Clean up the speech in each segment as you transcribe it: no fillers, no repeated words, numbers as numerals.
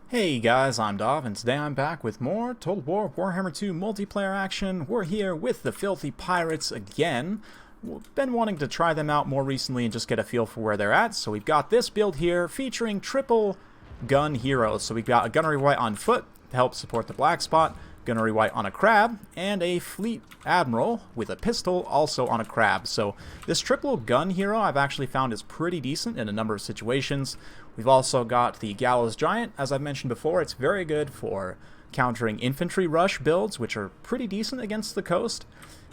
Hey guys, I'm Dov, and today I'm back with more Total War Warhammer 2 multiplayer action. We're here with the Filthy Pirates again. We've been wanting to try them out more recently and just get a feel for where they're at. So we've got this build here featuring triple gun heroes. So we've got a Gunnery White on foot to help support the Black Spot, Gunnery White on a crab, and a Fleet Admiral with a pistol also on a crab. So this triple gun hero I've actually found is pretty decent in a number of situations. We've also got the Gallows Giant. As I've mentioned before, it's very good for countering infantry rush builds, which are pretty decent against the coast.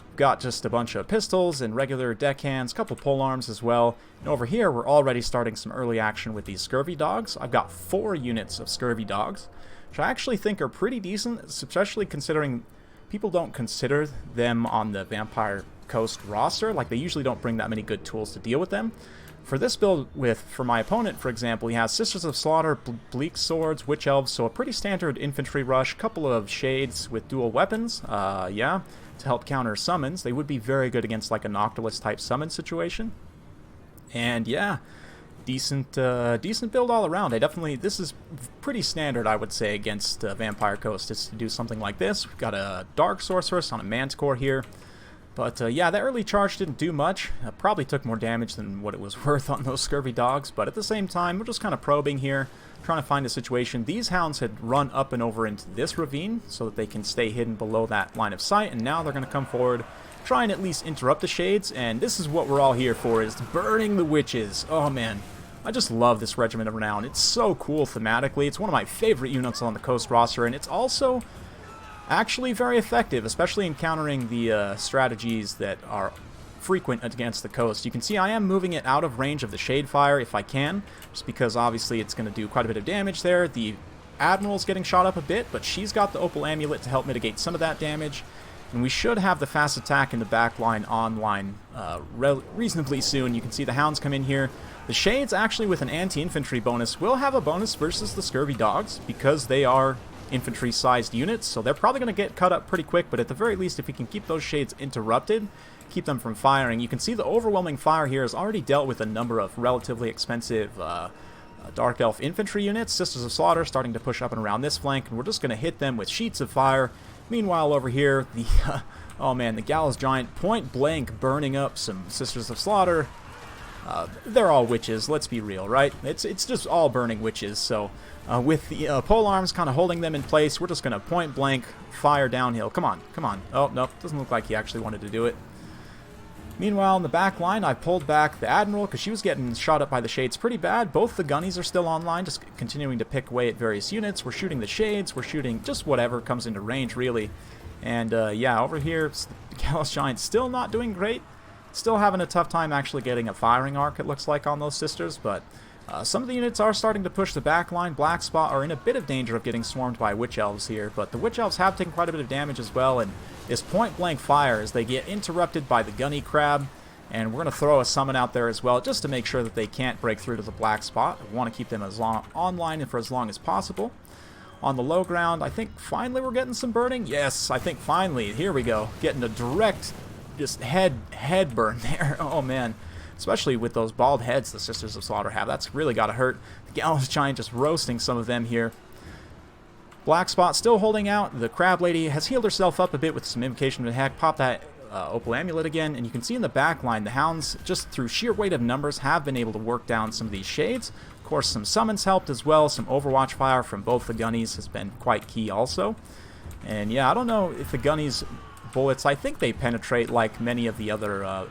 We've got just a bunch of pistols and regular deckhands, a couple polearms as well. And over here, we're already starting some early action with these Scurvy Dogs. I've got 4 units of Scurvy Dogs, which I actually think are pretty decent, especially considering people don't consider them on the Vampire Coast roster. Like, they usually don't bring that many good tools to deal with them. For this build, for my opponent, for example, he has Sisters of Slaughter, Bleak Swords, Witch Elves, so a pretty standard infantry rush, couple of Shades with dual weapons, to help counter summons. They would be very good against like a Noctilus type summon situation. And yeah, decent build all around. This is pretty standard, I would say, against Vampire Coast, is to do something like this. We've got a Dark Sorceress on a Manticore here. But yeah, that early charge didn't do much. Probably took more damage than what it was worth on those Scurvy Dogs. But at the same time, we're just kind of probing here, trying to find a situation. These hounds had run up and over into this ravine so that they can stay hidden below that line of sight. And now they're going to come forward, try and at least interrupt the Shades. And this is what we're all here for, is burning the witches. Oh man, I just love this Regiment of Renown. It's so cool thematically. It's one of my favorite units on the Coast roster. And it's also actually very effective, especially in countering the strategies that are frequent against the coast. You can see I am moving it out of range of the Shade Fire if I can, just because obviously it's going to do quite a bit of damage there. The Admiral's getting shot up a bit, but she's got the Opal Amulet to help mitigate some of that damage. And we should have the fast attack in the back line online reasonably soon. You can see the Hounds come in here. The Shades, actually with an anti-infantry bonus, will have a bonus versus the Scurvy Dogs because they are infantry-sized units, so they're probably going to get cut up pretty quick, but at the very least, if we can keep those Shades interrupted, keep them from firing. You can see the overwhelming fire here has already dealt with a number of relatively expensive Dark Elf infantry units. Sisters of Slaughter starting to push up and around this flank, and we're just going to hit them with sheets of fire. Meanwhile, over here, the oh man, the Gallows Giant point blank burning up some Sisters of Slaughter. They're all witches, let's be real, right? It's just all burning witches, so with the polearms kind of holding them in place, we're just going to point blank fire downhill. Come on, come on. Oh, nope, doesn't look like he actually wanted to do it. Meanwhile, in the back line, I pulled back the Admiral because she was getting shot up by the Shades pretty bad. Both the Gunnies are still online, just continuing to pick away at various units. We're shooting the Shades, we're shooting just whatever comes into range, really. And yeah, over here, the Gallows Giant still not doing great. Still having a tough time actually getting a firing arc, it looks like, on those Sisters, but some of the units are starting to push the back line. Black Spot are in a bit of danger of getting swarmed by Witch Elves here, but the Witch Elves have taken quite a bit of damage as well, and this point-blank fire as they get interrupted by the Gunny Crab, and we're going to throw a summon out there as well, just to make sure that they can't break through to the Black Spot. We want to keep them as long online and for as long as possible. On the low ground, I think finally we're getting some burning. Yes, I think finally. Here we go. Getting a direct just head burn there. Oh man. Especially with those bald heads the Sisters of Slaughter have. That's really got to hurt. The Gallows Giant just roasting some of them here. Black Spot still holding out. The Crab Lady has healed herself up a bit with some Invocation of the Heck. Pop that Opal Amulet again. And you can see in the back line, the Hounds, just through sheer weight of numbers, have been able to work down some of these Shades. Of course, some summons helped as well. Some Overwatch fire from both the Gunnies has been quite key also. And yeah, I don't know if the Gunnies' bullets, I think they penetrate like many of the other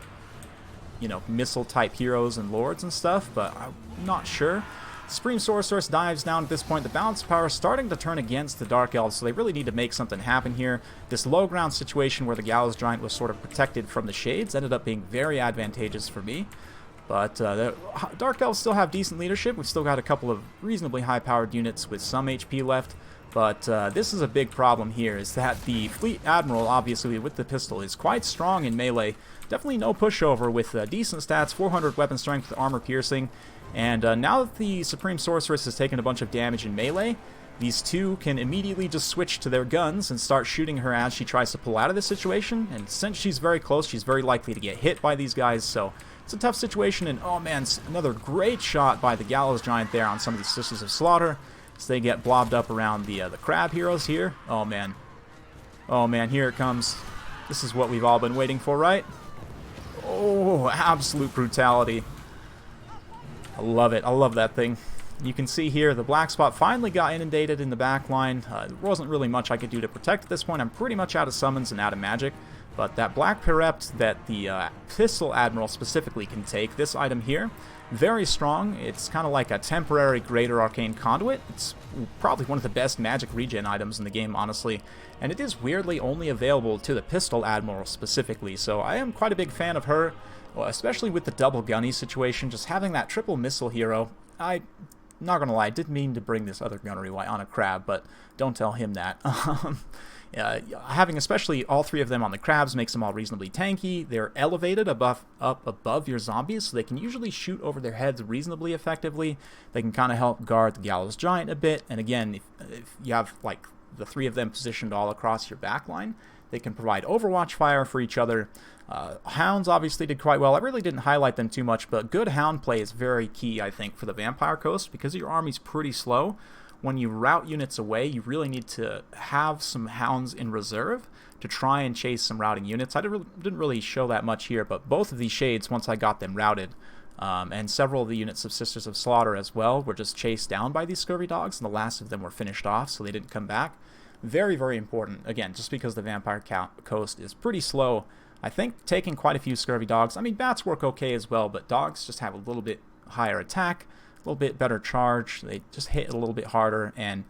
missile-type heroes and lords and stuff, but I'm not sure. Supreme Sorceress dives down at this point. The balance of power is starting to turn against the Dark Elves, so they really need to make something happen here. This low ground situation where the Gallows Giant was sort of protected from the Shades ended up being very advantageous for me. But the Dark Elves still have decent leadership. We've still got a couple of reasonably high-powered units with some HP left. But this is a big problem here, is that the Fleet Admiral, obviously with the pistol, is quite strong in melee. Definitely no pushover with decent stats, 400 weapon strength with armor piercing. And now that the Supreme Sorceress has taken a bunch of damage in melee, these two can immediately just switch to their guns and start shooting her as she tries to pull out of this situation. And since she's very close, she's very likely to get hit by these guys, so it's a tough situation. And oh man, another great shot by the Gallows Giant there on some of these Sisters of Slaughter. as they get blobbed up around the crab heroes here. Oh man. Oh man, here it comes. This is what we've all been waiting for, right? Oh, absolute brutality. I love it. I love that thing. You can see here the black spot finally got inundated in the back line. There wasn't really much I could do to protect at this point. I'm pretty much out of summons and out of magic. But that black Pirept that the Pistol Admiral specifically can take, this item here, very strong. It's kind of like a temporary Greater Arcane Conduit. It's probably one of the best magic regen items in the game, honestly. And it is weirdly only available to the Pistol Admiral specifically. So I am quite a big fan of her, especially with the double gunny situation. Just having that triple missile hero, not gonna lie, I did mean to bring this other gunnery on a crab, but don't tell him that. Having especially all three of them on the crabs makes them all reasonably tanky. They're elevated up above your zombies, so they can usually shoot over their heads reasonably effectively. They can kind of help guard the Gallows Giant a bit, and again, if you have like the three of them positioned all across your back line, they can provide overwatch fire for each other. Hounds obviously did quite well. I really didn't highlight them too much, but good hound play is very key, I think, for the Vampire Coast, because your army's pretty slow. When you route units away, you really need to have some hounds in reserve to try and chase some routing units. I didn't really show that much here, but both of these shades, once I got them routed, and several of the units of Sisters of Slaughter as well, were just chased down by these scurvy dogs, and the last of them were finished off, so they didn't come back. Very, very important. Again, just because the Vampire Coast is pretty slow, I think taking quite a few scurvy dogs, I mean, bats work okay as well, but dogs just have a little bit higher attack, a little bit better charge, they just hit a little bit harder, and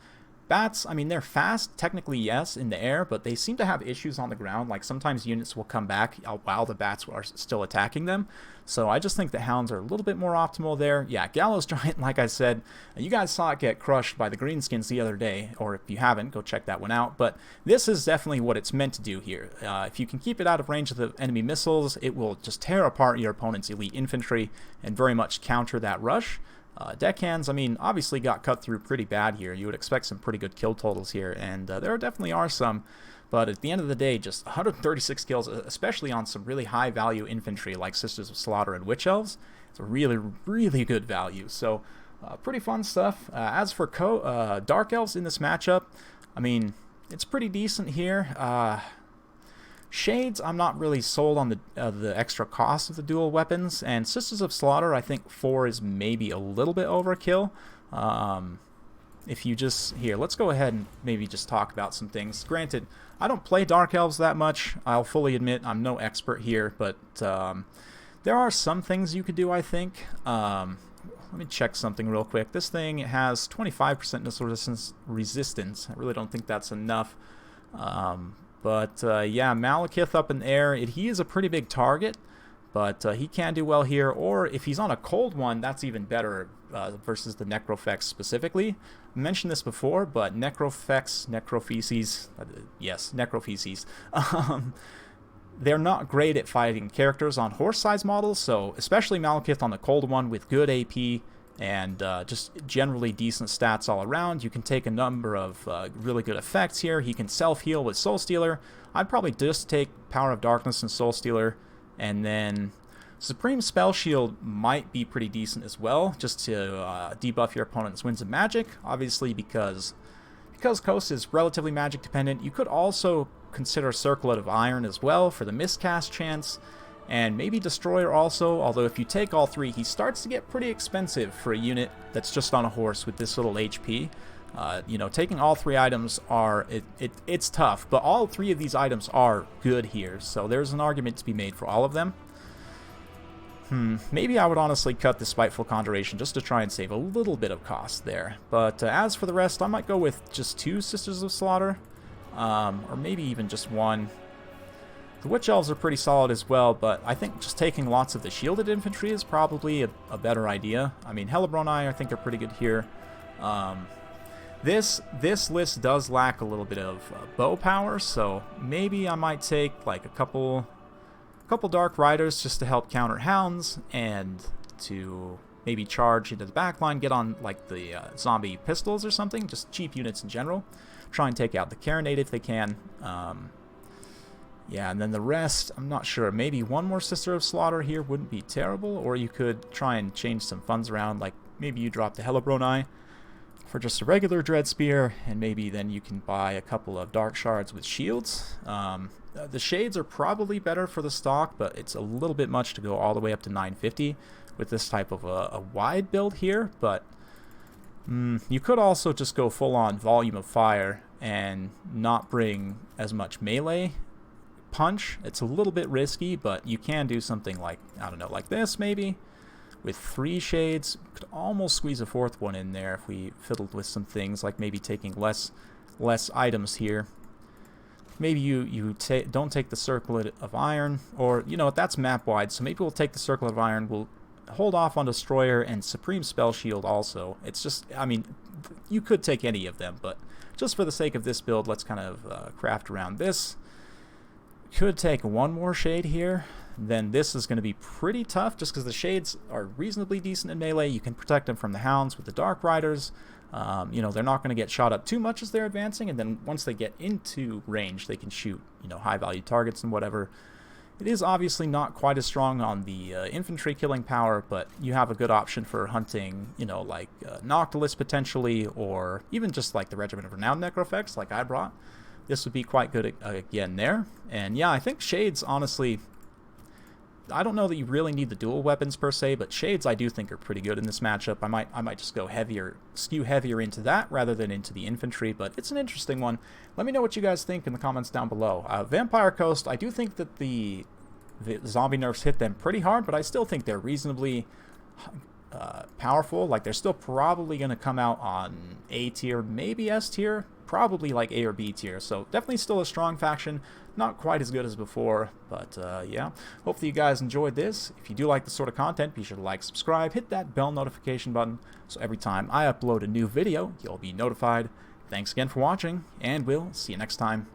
bats, I mean, they're fast, technically yes, in the air, but they seem to have issues on the ground. Like, sometimes units will come back while the bats are still attacking them. So I just think the hounds are a little bit more optimal there. Yeah, Gallows Giant, like I said, you guys saw it get crushed by the Greenskins the other day, or if you haven't, go check that one out. But this is definitely what it's meant to do here. If you can keep it out of range of the enemy missiles, it will just tear apart your opponent's elite infantry and very much counter that rush. Deckhands, I mean, obviously got cut through pretty bad here. You would expect some pretty good kill totals here, and there definitely are some. But at the end of the day, just 136 kills, especially on some really high-value infantry like Sisters of Slaughter and Witch Elves. It's a really, really good value. So, pretty fun stuff. As for Dark Elves in this matchup, I mean, it's pretty decent here. Shades, I'm not really sold on the extra cost of the dual weapons, and Sisters of Slaughter, I think 4 is maybe a little bit overkill. If you just, here, let's go ahead and maybe just talk about some things. Granted, I don't play Dark Elves that much. I'll fully admit I'm no expert here, but there are some things you could do, I think. Let me check something real quick. This thing has 25% missile resistance. I really don't think that's enough. But yeah, Malekith up in the air, he is a pretty big target, but he can do well here. Or if he's on a cold one, that's even better versus the Necrofex specifically. I mentioned this before, but Necrofeces, yes, Necrofeces, they're not great at fighting characters on horse-sized models, so especially Malekith on the cold one with good AP and just generally decent stats all around. You can take a number of really good effects here. He can self-heal with Soul Stealer. I'd probably just take Power of Darkness and Soul Stealer, and then Supreme Spell Shield might be pretty decent as well, just to debuff your opponent's Winds of Magic, obviously because Coast is relatively magic dependent. You could also consider Circlet of Iron as well for the miscast chance, and maybe Destroyer also, although if you take all three, he starts to get pretty expensive for a unit that's just on a horse with this little HP. You know, taking all three items it's tough, but all three of these items are good here, so there's an argument to be made for all of them. Maybe I would honestly cut the Spiteful Conjuration just to try and save a little bit of cost there. But as for the rest, I might go with just 2 Sisters of Slaughter, or maybe even just 1. The Witch Elves are pretty solid as well, but I think just taking lots of the shielded infantry is probably a better idea. I mean, Hellebroni I think are pretty good here. This list does lack a little bit of bow power, so maybe I might take like a couple Dark Riders just to help counter Hounds, and to maybe charge into the backline, get on like the zombie pistols or something, just cheap units in general. Try and take out the Carronade if they can. Yeah, and then the rest, I'm not sure. Maybe one more Sister of Slaughter here wouldn't be terrible, or you could try and change some funds around, like maybe you drop the Hellebroni, for just a regular Dread Spear, and maybe then you can buy a couple of Dark Shards with shields. The Shades are probably better for the stock, but it's a little bit much to go all the way up to 950 with this type of a wide build here, but you could also just go full-on Volume of Fire and not bring as much melee punch. It's a little bit risky, but you can do something like, I don't know, like this maybe, with 3 Shades. Could almost squeeze a 4th one in there if we fiddled with some things, like maybe taking less items here. Maybe you don't take the Circlet of Iron, or, you know, that's map-wide, so maybe we'll take the Circlet of Iron, we'll hold off on Destroyer and Supreme Spell Shield also. It's just, I mean, you could take any of them, but just for the sake of this build, let's kind of craft around this. Could take one more Shade here, then this is going to be pretty tough, just because the Shades are reasonably decent in melee. You can protect them from the Hounds with the Dark Riders. You know, they're not going to get shot up too much as they're advancing, and then once they get into range, they can shoot, you know, high-value targets and whatever. It is obviously not quite as strong on the infantry killing power, but you have a good option for hunting, you know, like Noctilus potentially, or even just like the Regiment of Renowned Necrophects like I brought. This would be quite good again there. And yeah, I think Shades, honestly, I don't know that you really need the dual weapons per se, but Shades I do think are pretty good in this matchup. I might just go skew heavier into that rather than into the infantry, but it's an interesting one. Let me know what you guys think in the comments down below. Vampire Coast, I do think that the zombie nerfs hit them pretty hard, but I still think they're reasonably powerful. Like, they're still probably going to come out on A tier, maybe S tier, probably like A or B tier, so definitely still a strong faction. Not quite as good as before, but yeah. Hopefully you guys enjoyed this. If you do like this sort of content, be sure to like, subscribe, hit that bell notification button, so every time I upload a new video, you'll be notified. Thanks again for watching, and we'll see you next time.